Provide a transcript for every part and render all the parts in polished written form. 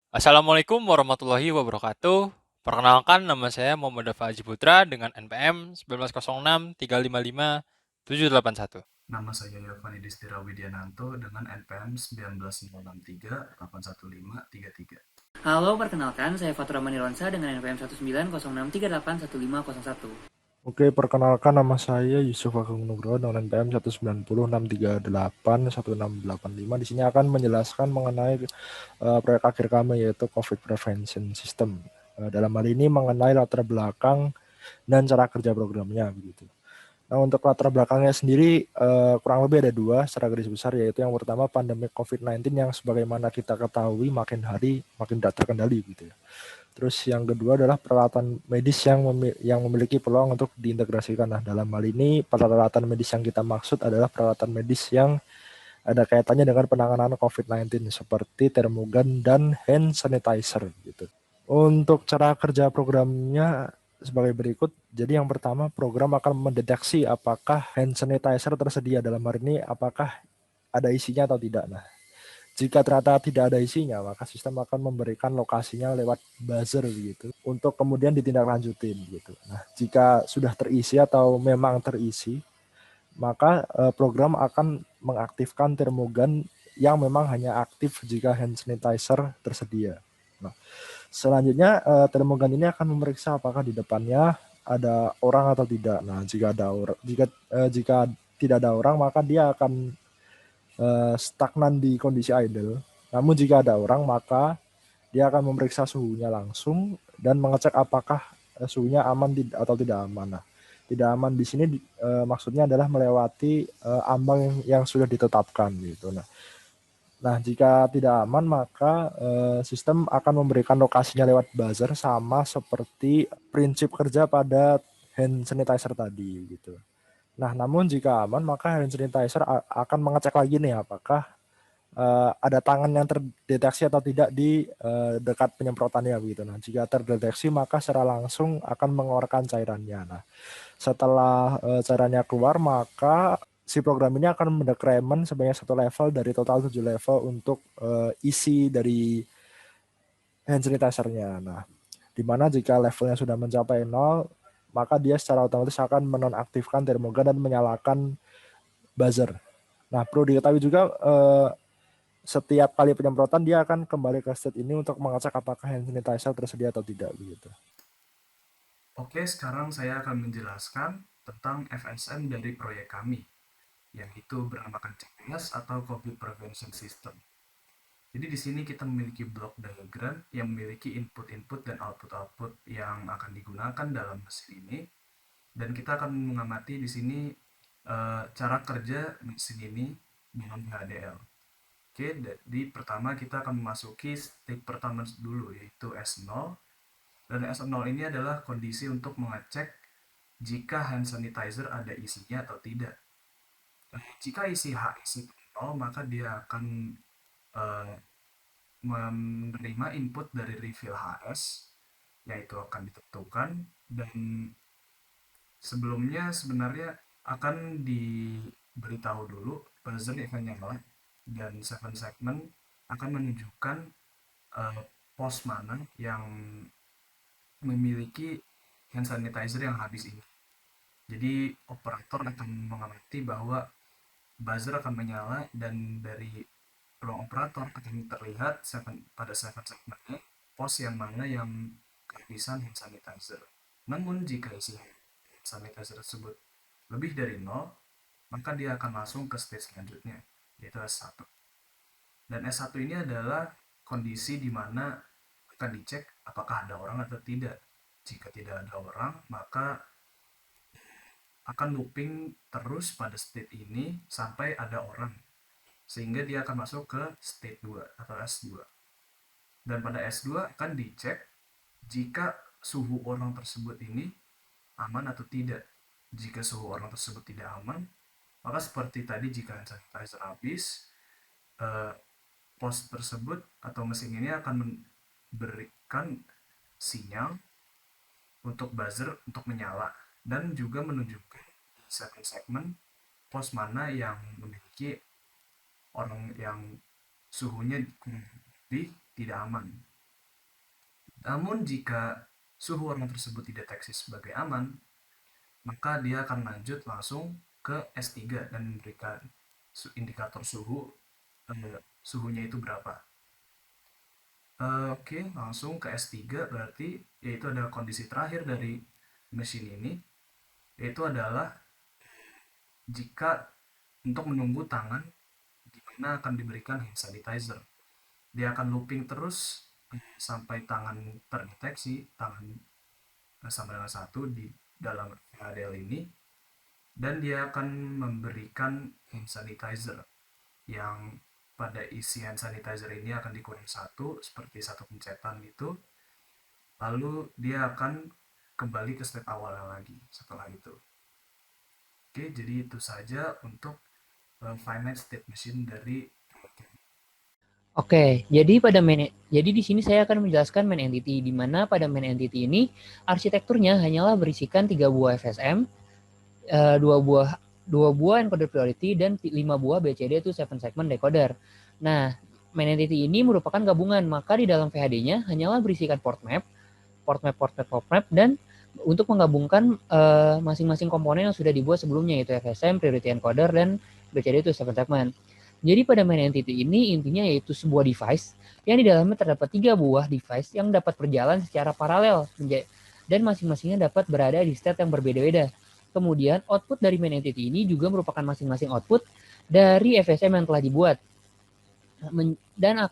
Assalamualaikum warahmatullahi wabarakatuh. Perkenalkan, nama saya Muhammad Dafa Haji Putra dengan NPM 1906355781. Nama saya Yovani Distira Widiananto dengan NPM 19638153. Halo, perkenalkan saya Fatur Rahmani Ronsa dengan NPM 190638151. Oke, perkenalkan nama saya Yusuf Agung Nugroho dengan NPM 19063816885. Di sini akan menjelaskan mengenai proyek akhir kami yaitu COVID Prevention System. Dalam hal ini mengenai latar belakang dan cara kerja programnya begitu. Nah, untuk latar belakangnya sendiri kurang lebih ada dua secara garis besar, yaitu yang pertama pandemi COVID-19 yang sebagaimana kita ketahui makin hari makin tidak terkendali gitu ya. Terus yang kedua adalah peralatan medis yang memiliki peluang untuk diintegrasikan. Nah, dalam hal ini peralatan medis yang kita maksud adalah peralatan medis yang ada kaitannya dengan penanganan COVID-19 seperti termogan dan hand sanitizer gitu. Untuk cara kerja programnya sebagai berikut. Jadi yang pertama, program akan mendeteksi apakah hand sanitizer tersedia, dalam hal ini apakah ada isinya atau tidak. Nah, jika ternyata tidak ada isinya, maka sistem akan memberikan lokasinya lewat buzzer gitu untuk kemudian ditindaklanjutin gitu. Nah, jika sudah terisi atau memang terisi, maka program akan mengaktifkan termogan yang memang hanya aktif jika hand sanitizer tersedia. Nah, selanjutnya termogan ini akan memeriksa apakah di depannya ada orang atau tidak. Nah, jika tidak ada orang, maka dia akan stagnan di kondisi idle. Namun jika ada orang, maka dia akan memeriksa suhunya langsung dan mengecek apakah suhunya aman atau tidak aman. Nah, tidak aman di sini maksudnya adalah melewati ambang yang sudah ditetapkan gitu. Nah, jika tidak aman, maka sistem akan memberikan lokasinya lewat buzzer sama seperti prinsip kerja pada hand sanitizer tadi gitu. Nah, namun jika aman, maka hand sanitizer akan mengecek lagi nih apakah ada tangan yang terdeteksi atau tidak di dekat penyemprotannya begitu. Nah, jika terdeteksi, maka secara langsung akan mengeluarkan cairannya. Nah, setelah cairannya keluar, maka si program ini akan mendekremen sebanyak satu level dari total 7 level untuk isi dari hand sanitizer-nya. Nah, di mana jika levelnya sudah mencapai 0, maka dia secara otomatis akan menonaktifkan termogan dan menyalakan buzzer. Nah, perlu diketahui juga setiap kali penyemprotan dia akan kembali ke state ini untuk mengecek apakah hand sanitizer tersedia atau tidak begitu. Oke, sekarang saya akan menjelaskan tentang FSM dari proyek kami, yaitu bernamakan CPS atau COVID Prevention System. Jadi di sini kita memiliki blok diagram yang memiliki input-input dan output-output yang akan digunakan dalam mesin ini, dan kita akan mengamati di sini cara kerja mesin ini dengan HDL. Oke, jadi pertama kita akan memasuki stage pertama dulu, yaitu S0. Dan S0 ini adalah kondisi untuk mengecek jika hand sanitizer ada isinya atau tidak. Jika isi HS itu 0, maka dia akan eh, menerima input dari refill HS, yaitu akan ditentukan, dan sebelumnya sebenarnya akan diberitahu dulu buzzer akan nyala, dan 7 segment akan menunjukkan eh, pos mana yang memiliki hand sanitizer yang habis ini. Jadi operator akan mengamati bahwa buzzer akan menyala, dan dari ruang operator akan terlihat pada 7 segmennya pos yang mana yang kehabisan hand sanitizer. Namun jika isi hand sanitizer tersebut lebih dari 0, maka dia akan langsung ke stage selanjutnya, yaitu S1. Dan S1 ini adalah kondisi di mana akan dicek apakah ada orang atau tidak. Jika tidak ada orang, maka akan looping terus pada state ini sampai ada orang, sehingga dia akan masuk ke state 2 atau S2. Dan pada S2 akan dicek jika suhu orang tersebut ini aman atau tidak. Jika suhu orang tersebut tidak aman, maka seperti tadi, jika hand sanitizer habis, eh, pos tersebut atau mesin ini akan memberikan sinyal untuk buzzer untuk menyala, dan juga menunjukkan segmen pos mana yang memiliki orang yang suhunya lebih tidak aman. Namun jika suhu orang tersebut dideteksi sebagai aman, maka dia akan lanjut langsung ke S3 dan memberikan indikator suhunya itu berapa. Oke, langsung ke S3 berarti yaitu adalah kondisi terakhir dari mesin ini, yaitu adalah jika untuk menunggu tangan di mana akan diberikan hand sanitizer. Dia akan looping terus sampai tangan terdeteksi, tangan sama dengan 1 di dalam VHDL ini, dan dia akan memberikan hand sanitizer yang pada isi hand sanitizer ini akan dikurang 1 seperti 1 pencetan gitu, lalu dia akan kembali ke step awalnya lagi setelah itu. Oke, jadi itu saja untuk finite state machine dari Oke, jadi di sini saya akan menjelaskan main entity, di mana pada main entity ini arsitekturnya hanyalah berisikan 3 buah FSM, 2 buah encoder priority, dan 5 buah BCD itu 7 segment decoder. Nah, main entity ini merupakan gabungan, maka di dalam VHD-nya hanyalah berisikan port map, dan untuk menggabungkan masing-masing komponen yang sudah dibuat sebelumnya, yaitu FSM, priority encoder, dan BCD itu 7 segment. Jadi pada main entity ini intinya yaitu sebuah device yang di dalamnya terdapat 3 buah device yang dapat berjalan secara paralel dan masing-masingnya dapat berada di state yang berbeda-beda. Kemudian output dari main entity ini juga merupakan masing-masing output dari FSM yang telah dibuat. Dan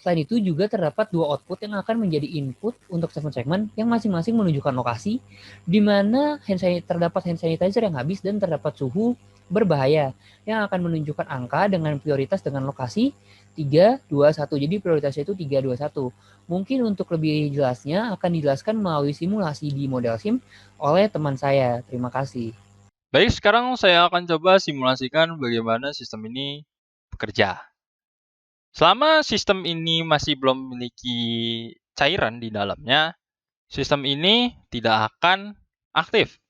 selain itu juga terdapat 2 output yang akan menjadi input untuk 7 segment yang masing-masing menunjukkan lokasi di mana terdapat hand sanitizer yang habis dan terdapat suhu berbahaya yang akan menunjukkan angka dengan prioritas dengan lokasi 3, 2, 1. Jadi prioritasnya itu 3, 2, 1. Mungkin untuk lebih jelasnya akan dijelaskan melalui simulasi di model SIM oleh teman saya. Terima kasih. Baik, sekarang saya akan coba simulasikan bagaimana sistem ini bekerja. Selama sistem ini masih belum memiliki cairan di dalamnya, sistem ini tidak akan aktif.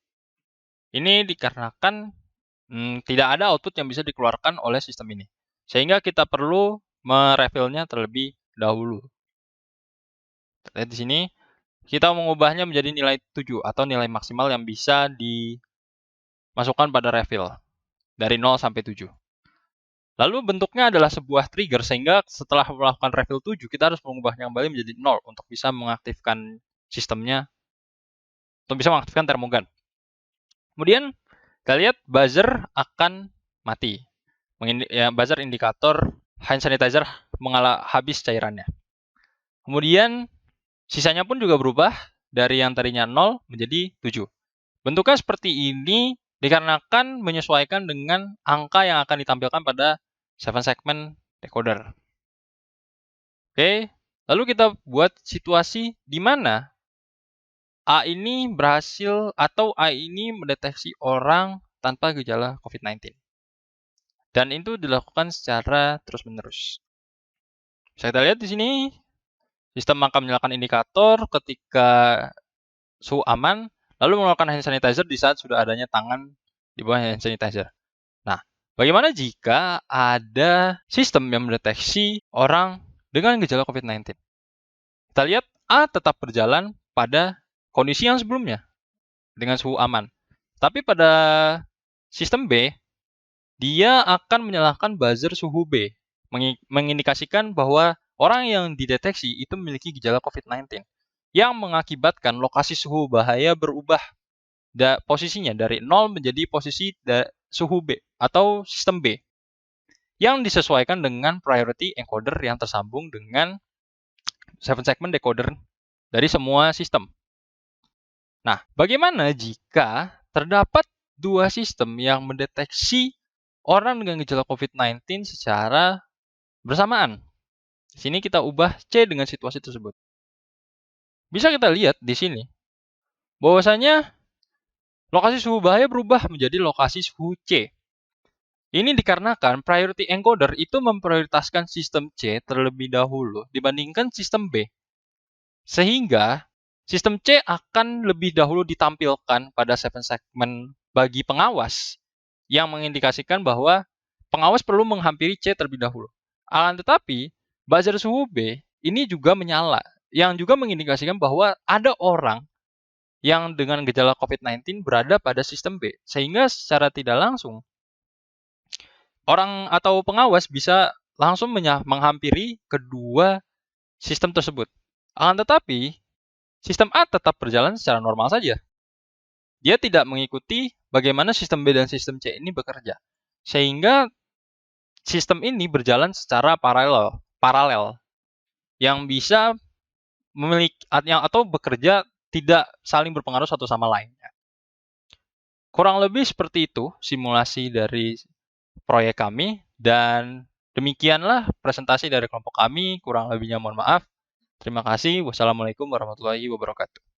Ini dikarenakan tidak ada output yang bisa dikeluarkan oleh sistem ini. Sehingga kita perlu merefillnya terlebih dahulu. Lihat di sini, kita mengubahnya menjadi nilai 7 atau nilai maksimal yang bisa dimasukkan pada refill dari 0 sampai 7. Lalu bentuknya adalah sebuah trigger, sehingga setelah melakukan refill 7, kita harus mengubahnya kembali menjadi 0 untuk bisa mengaktifkan sistemnya, untuk bisa mengaktifkan termogan. Kemudian, kita lihat buzzer akan mati. Buzzer indikator hand sanitizer habis cairannya. Kemudian, sisanya pun juga berubah dari yang tadinya 0 menjadi 7. Bentuknya seperti ini dikarenakan menyesuaikan dengan angka yang akan ditampilkan pada 7 segment decoder. Oke, lalu kita buat situasi di mana A ini berhasil atau A ini mendeteksi orang tanpa gejala COVID-19. Dan itu dilakukan secara terus-menerus. Bisa kita lihat di sini, sistem akan menyalakan indikator ketika suhu aman, lalu mengeluarkan hand sanitizer di saat sudah adanya tangan di bawah hand sanitizer. Nah, bagaimana jika ada sistem yang mendeteksi orang dengan gejala COVID-19? Kita lihat A tetap berjalan pada kondisi yang sebelumnya dengan suhu aman. Tapi pada sistem B, dia akan menyalakan buzzer suhu B, mengindikasikan bahwa orang yang dideteksi itu memiliki gejala COVID-19 yang mengakibatkan lokasi suhu bahaya berubah posisinya dari 0 menjadi posisi suhu B atau sistem B yang disesuaikan dengan priority encoder yang tersambung dengan 7 segment decoder dari semua sistem. Nah, bagaimana jika terdapat 2 sistem yang mendeteksi orang dengan gejala COVID-19 secara bersamaan? Di sini kita ubah C dengan situasi tersebut. Bisa kita lihat di sini bahwasanya lokasi suhu bahaya berubah menjadi lokasi suhu C. Ini dikarenakan priority encoder itu memprioritaskan sistem C terlebih dahulu dibandingkan sistem B. Sehingga sistem C akan lebih dahulu ditampilkan pada 7 segmen bagi pengawas yang mengindikasikan bahwa pengawas perlu menghampiri C terlebih dahulu. Akan tetapi, buzzer suhu B ini juga menyala. yang juga mengindikasikan bahwa ada orang yang dengan gejala COVID-19 berada pada sistem B, sehingga secara tidak langsung orang atau pengawas bisa langsung menghampiri kedua sistem tersebut. Akan tetapi, sistem A tetap berjalan secara normal saja. Dia tidak mengikuti bagaimana sistem B dan sistem C ini bekerja. Sehingga sistem ini berjalan secara paralel yang bisa memiliki atau bekerja tidak saling berpengaruh satu sama lain. Kurang lebih seperti itu simulasi dari proyek kami, dan demikianlah presentasi dari kelompok kami. Kurang lebihnya mohon maaf. Terima kasih. Wassalamualaikum warahmatullahi wabarakatuh.